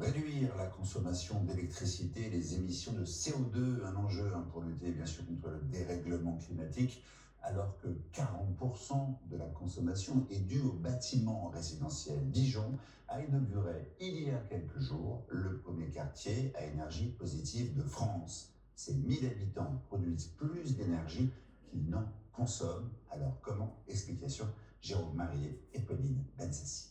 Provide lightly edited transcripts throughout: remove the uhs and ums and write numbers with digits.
Réduire la consommation d'électricité et les émissions de CO2, un enjeu pour lutter bien sûr contre le dérèglement climatique, alors que 40% de la consommation est due aux bâtiments résidentiels. Dijon a inauguré il y a quelques jours le premier quartier à énergie positive de France. Ces 1000 habitants produisent plus d'énergie qu'ils n'en consomment. Alors comment? Explication, Jérôme Marié et Pauline Benzassi.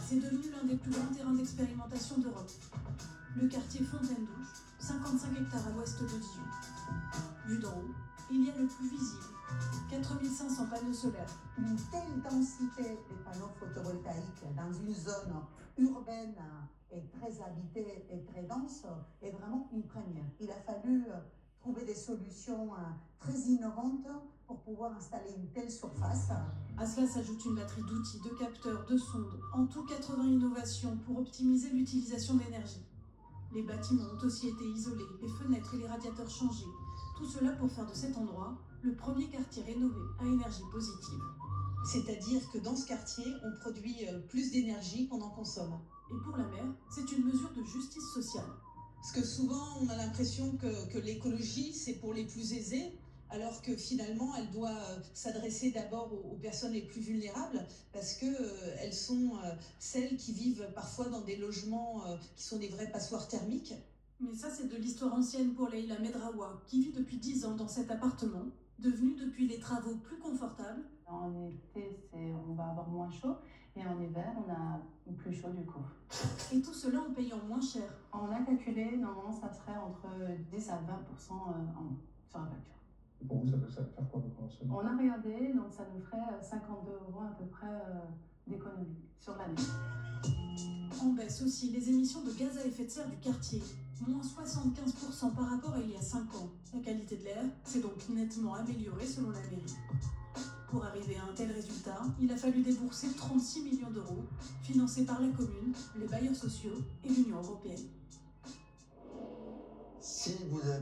C'est devenu l'un des plus grands terrains d'expérimentation d'Europe. Le quartier Fontaine-Douche, 55 hectares à l'ouest de Dijon. Vu d'en haut, il y a le plus visible, 4500 panneaux solaires. Une telle densité de panneaux photovoltaïques dans une zone urbaine et très habitée et très dense est vraiment une première. Il a fallu trouver des solutions très innovantes pour pouvoir installer une telle surface. À cela s'ajoute une batterie d'outils, de capteurs, de sondes, en tout 80 innovations pour optimiser l'utilisation d'énergie. Les bâtiments ont aussi été isolés, les fenêtres et les radiateurs changés. Tout cela pour faire de cet endroit le premier quartier rénové à énergie positive. C'est-à-dire que dans ce quartier, on produit plus d'énergie qu'on en consomme. Et pour la maire, c'est une mesure de justice sociale. Parce que souvent, on a l'impression que l'écologie, c'est pour les plus aisés, alors que finalement, elle doit s'adresser d'abord aux personnes les plus vulnérables, parce qu'elles sont celles qui vivent parfois dans des logements qui sont des vraies passoires thermiques. Mais ça, c'est de l'histoire ancienne pour Leïla Medraoua, qui vit depuis 10 ans dans cet appartement, devenu depuis les travaux plus confortable. En été, on va avoir moins chaud, et en hiver, on a plus chaud du coup. Et tout cela en payant moins cher. On a calculé, normalement, ça serait entre 10 à 20% en moins sur la facture. Pour vous, ça peut faire quoi de consommation? On a regardé, donc ça nous ferait 52 € à peu près d'économie sur l'année. En baisse aussi les émissions de gaz à effet de serre du quartier, moins 75% par rapport à il y a 5 ans. La qualité de l'air s'est donc nettement améliorée selon la mairie. Pour arriver à un tel résultat, il a fallu débourser 36 millions d'euros, financés par la commune, les bailleurs sociaux et l'Union européenne. Si vous avez